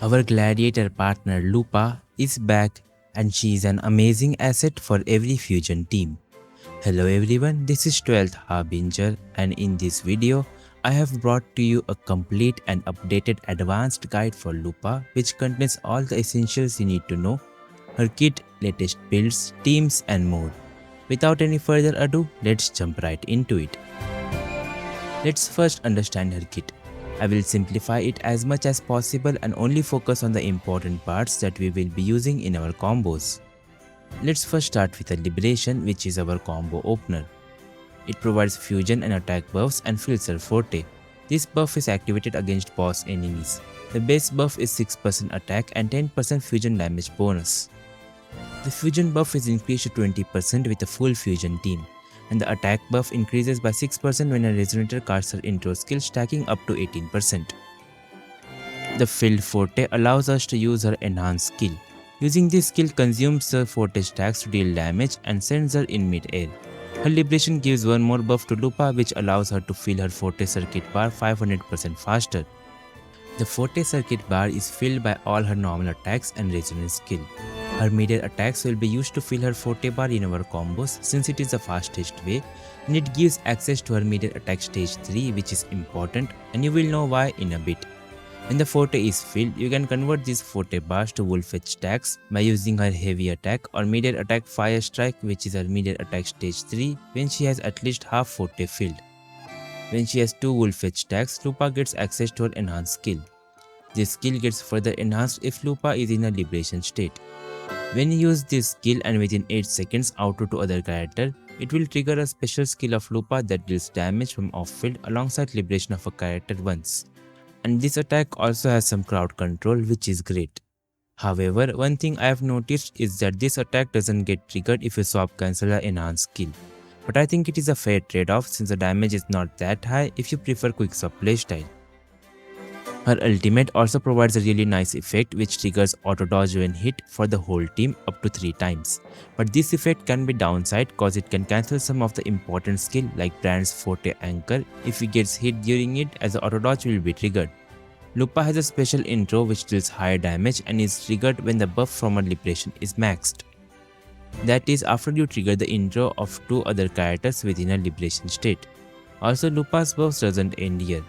Our gladiator partner Lupa is back and she is an amazing asset for every fusion team. Hello everyone, this is 12th Harbinger and in this video, I have brought to you a complete and updated advanced guide for Lupa which contains all the essentials you need to know, her kit, latest builds, teams and more. Without any further ado, let's jump right into it. Let's first understand her kit. I will simplify it as much as possible and only focus on the important parts that we will be using in our combos. Let's first start with the Liberation, which is our combo opener. It provides fusion and attack buffs and fills her forte. This buff is activated against boss enemies. The base buff is 6% attack and 10% fusion damage bonus. The fusion buff is increased to 20% with a full fusion team, and the attack buff increases by 6% when a resonator casts her intro skill, stacking up to 18%. The filled forte allows us to use her enhanced skill. Using this skill consumes her forte stacks to deal damage and sends her in mid-air. Her liberation gives one more buff to Lupa which allows her to fill her forte circuit bar 500% faster. The forte circuit bar is filled by all her normal attacks and resonance skill. Her mid-air attacks will be used to fill her forte bar in our combos since it is the fastest way, and it gives access to her mid-air attack stage 3 which is important, and you will know why in a bit. When the forte is filled, you can convert these forte bars to wolf edge stacks by using her heavy attack or mid-air attack fire strike which is her mid-air attack stage 3 when she has at least half forte filled. When she has 2 wolf edge stacks, Lupa gets access to her enhanced skill. This skill gets further enhanced if Lupa is in a liberation state. When you use this skill and within 8 seconds outro to other character, it will trigger a special skill of Lupa that deals damage from off-field alongside liberation of a character once. And this attack also has some crowd control which is great. However, one thing I have noticed is that this attack doesn't get triggered if you swap cancel her enhanced skill. But I think it is a fair trade-off since the damage is not that high if you prefer quick swap playstyle. Her ultimate also provides a really nice effect which triggers auto dodge when hit for the whole team up to 3 times. But this effect can be downside cause it can cancel some of the important skill like Brand's Forte Anchor if he gets hit during it as the auto dodge will be triggered. Lupa has a special intro which deals higher damage and is triggered when the buff from her liberation is maxed. That is after you trigger the intro of 2 other characters within a liberation state. Also, Lupa's buffs doesn't end here.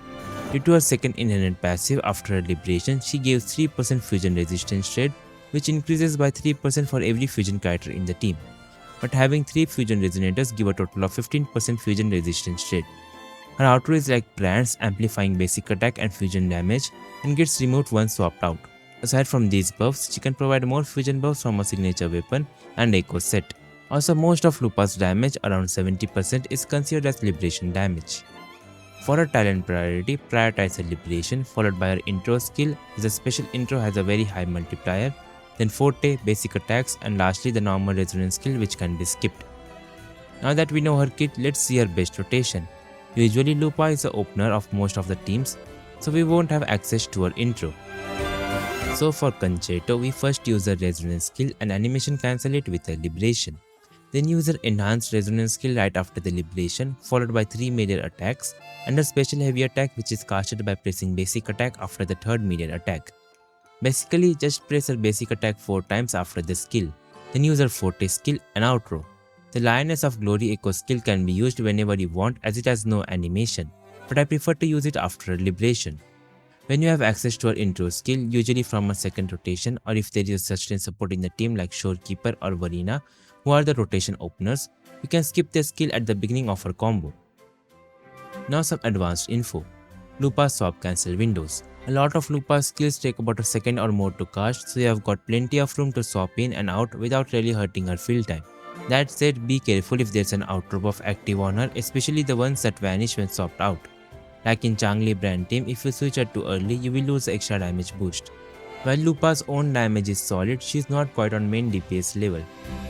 Due to her second inherent passive after her liberation, she gives 3% fusion resistance trade which increases by 3% for every fusion character in the team. But having 3 fusion resonators give a total of 15% fusion resistance trade. Her outro is like Brand's, amplifying basic attack and fusion damage and gets removed once swapped out. Aside from these buffs, she can provide more fusion buffs from a signature weapon and echo set. Also, most of Lupa's damage, around 70%, is considered as liberation damage. For her talent priority, prioritize her liberation followed by her intro skill as the special intro has a very high multiplier, then forte, basic attacks and lastly the normal resonance skill which can be skipped. Now that we know her kit, let's see her best rotation. Usually Lupa is the opener of most of the teams, so we won't have access to her intro. So for Concerto, we first use her resonance skill and animation cancel it with her liberation. Then use her enhanced resonance skill right after the liberation followed by 3 mid-air attacks and a special heavy attack which is casted by pressing basic attack after the 3rd mid-air attack. Basically just press her basic attack 4 times after the skill, then use her forte skill and outro. The Lioness of Glory echo skill can be used whenever you want as it has no animation, but I prefer to use it after her liberation. When you have access to her intro skill, usually from a second rotation or if there is a sustained support in the team like Shorekeeper or Varina, who are the rotation openers, you can skip their skill at the beginning of her combo. Now some advanced info. Lupa swap cancel windows. A lot of Lupa skills take about a second or more to cast, so you have got plenty of room to swap in and out without really hurting her fill time. That said, be careful if there's an outro buff active on her, especially the ones that vanish when swapped out. Like in Changli Brand team, if you switch her too early, you will lose the extra damage boost. While Lupa's own damage is solid, she is not quite on main DPS level,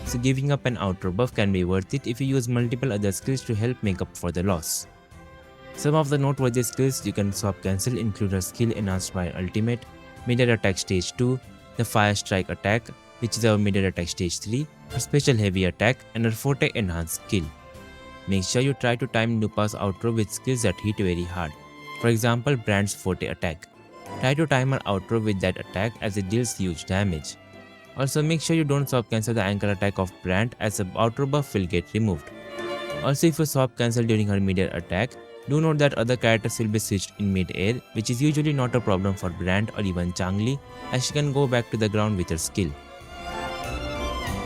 so giving up an outro buff can be worth it if you use multiple other skills to help make up for the loss. Some of the noteworthy skills you can swap cancel include her skill enhanced by ultimate, mid-air attack stage 2, the fire strike attack which is our mid-air attack stage 3, her special heavy attack and her forte enhanced skill. Make sure you try to time Lupa's outro with skills that hit very hard, for example Brand's forte attack. Try to time her outro with that attack as it deals huge damage. Also make sure you don't swap cancel the anchor attack of Brand as the outro buff will get removed. Also if you swap cancel during her mid-air attack, do note that other characters will be switched in mid-air, which is usually not a problem for Brand or even Changli, as she can go back to the ground with her skill.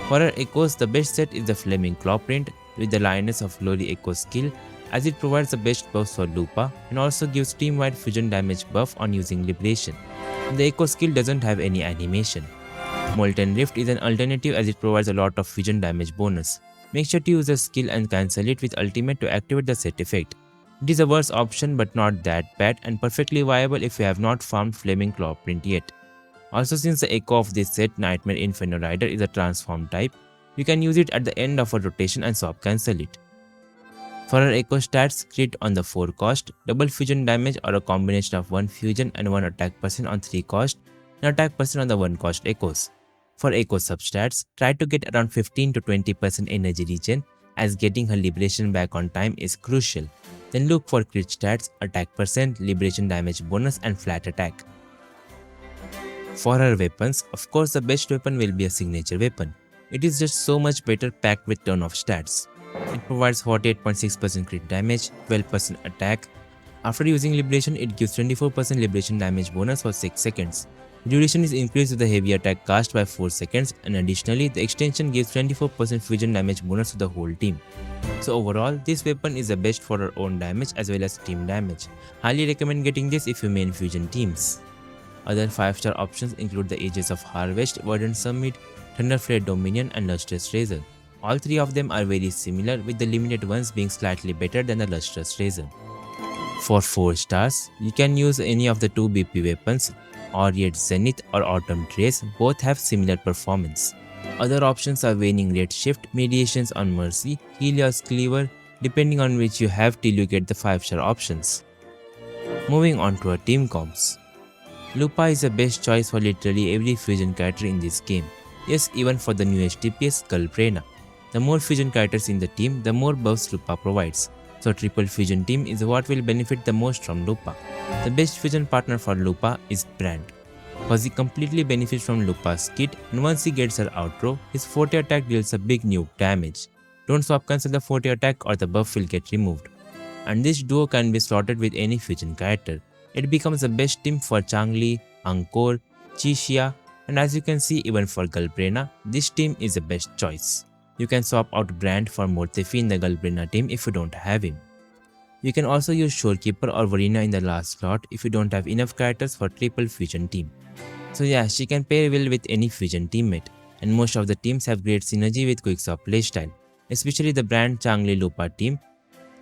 For her echoes, the best set is the Flaming Claw print with the Lioness of Glory echo skill, as it provides the best buffs for Lupa and also gives team-wide fusion damage buff on using Liberation. The echo skill doesn't have any animation. Molten Rift is an alternative as it provides a lot of fusion damage bonus. Make sure to use the skill and cancel it with ultimate to activate the set effect. It is a worse option but not that bad and perfectly viable if you have not farmed Flaming Claw print yet. Also, since the echo of this set, Nightmare Inferno Rider, is a transform type, you can use it at the end of a rotation and swap cancel it. For her echo stats, crit on the 4 cost, double fusion damage or a combination of 1 fusion and 1 attack percent on 3 cost and attack percent on the 1 cost echoes. For echo substats, try to get around 15 to 20% energy regen, as getting her liberation back on time is crucial. Then look for crit stats, attack percent, liberation damage bonus and flat attack. For her weapons, of course the best weapon will be a signature weapon. It is just so much better packed with turn off stats. It provides 48.6% crit damage, 12% attack. After using liberation, it gives 24% liberation damage bonus for 6 seconds. Duration is increased with the heavy attack cast by 4 seconds, and additionally the extension gives 24% fusion damage bonus to the whole team. So overall, this weapon is the best for her own damage as well as team damage. Highly recommend getting this if you main fusion teams. Other 5-star options include the Ages of Harvest, Verdant Summit, Thunderflare Dominion and Lustrous Razor. All 3 of them are very similar, with the limited ones being slightly better than the Lustrous Razor. For 4 stars, you can use any of the 2 BP weapons, Aureate Zenith or Autumn Trace. Both have similar performance. Other options are Waning Red Shift, Mediations on Mercy, Helios Cleaver, depending on which you have till you get the 5-star options. Moving on to our team comps. Lupa is the best choice for literally every fusion character in this game. Yes, even for the newest DPS, Galprena. The more fusion characters in the team, the more buffs Lupa provides. So triple fusion team is what will benefit the most from Lupa. The best fusion partner for Lupa is Brand, cause he completely benefits from Lupa's kit, and once he gets her outro, his 40 attack deals a big nuke damage. Don't swap cancel the 40 attack or the buff will get removed. And this duo can be slotted with any fusion character. It becomes the best team for Changli, Angkor, Chixia, and as you can see, even for Galprena, this team is the best choice. You can swap out Brand for Mortefi in the Galprena team if you don't have him. You can also use Shorekeeper or Varina in the last slot if you don't have enough characters for triple fusion team. So yeah, she can pair well with any fusion teammate, and most of the teams have great synergy with quickswap playstyle, especially the Brand Changli Lupa team.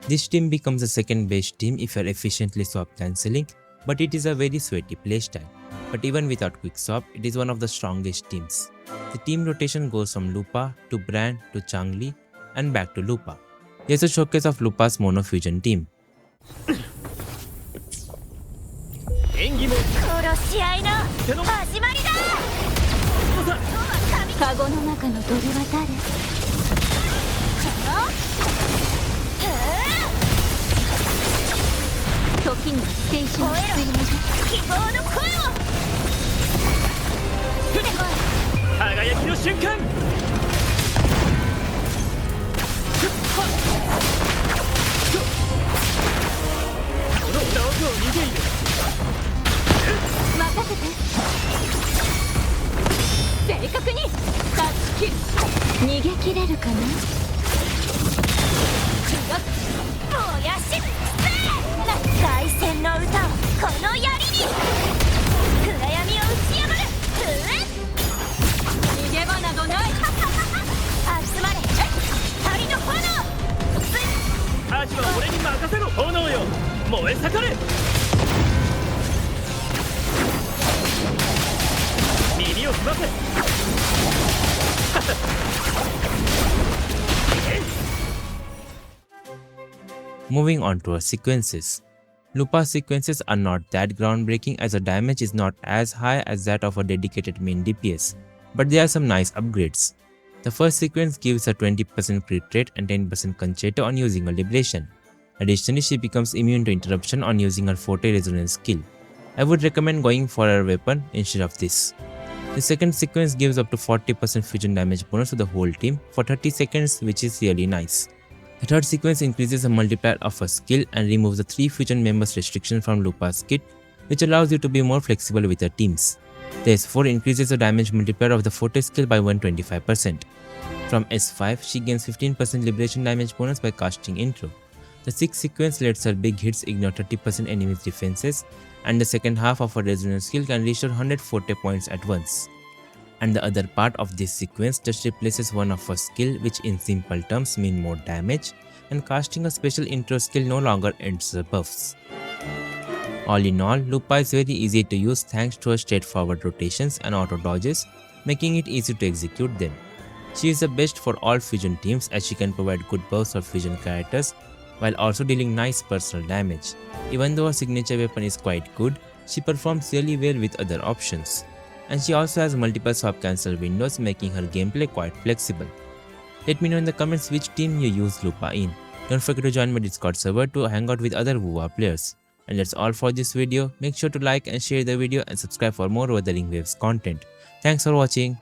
This team becomes the second best team if you are efficiently swap cancelling, but it is a very sweaty playstyle. But even without quickswap, it is one of the strongest teams. The team rotation goes from Lupa to Brand to Changli and back to Lupa. Here's a showcase of Lupa's mono fusion team. 演技も殺し合いの始まりだ。カゴの中の鳥は誰？時にステーションを希望の声を出てこい。輝きの瞬間。この道具を見ている。任せて。正確にタッチキル。逃げ切れるかな。燃やし凱旋の歌をこの槍に暗闇を打ち破る。逃げ場などない。集まれ光の炎。アジは俺に任せろ。炎よ燃え盛れ。耳を澄ませ。Moving on to our sequences. Lupa's sequences are not that groundbreaking as the damage is not as high as that of a dedicated main DPS, but there are some nice upgrades. The first sequence gives a 20% crit rate and 10% concerto on using a liberation. Additionally, she becomes immune to interruption on using her Forte Resonance skill. I would recommend going for a weapon instead of this. The second sequence gives up to 40% fusion damage bonus to the whole team for 30 seconds, which is really nice. The third sequence increases the multiplier of a skill and removes the 3 fusion members restriction from Lupa's kit, which allows you to be more flexible with your teams. The S4 increases the damage multiplier of the forte skill by 125%. From S5, she gains 15% liberation damage bonus by casting intro. The 6th sequence lets her big hits ignore 30% enemies' defenses, and the second half of her resonance skill can restore 100 forte points at once. And the other part of this sequence just replaces one of her skill, which in simple terms mean more damage, and casting a special intro skill no longer ends the buffs. All in all, Lupa is very easy to use thanks to her straightforward rotations and auto dodges, making it easy to execute them. She is the best for all fusion teams as she can provide good buffs of fusion characters while also dealing nice personal damage. Even though her signature weapon is quite good, she performs really well with other options. And she also has multiple swap cancel windows, making her gameplay quite flexible. Let me know in the comments which team you use Lupa in. Don't forget to join my Discord server to hang out with other WoW players. And that's all for this video. Make sure to like and share the video and subscribe for more Wuthering Waves content. Thanks for watching.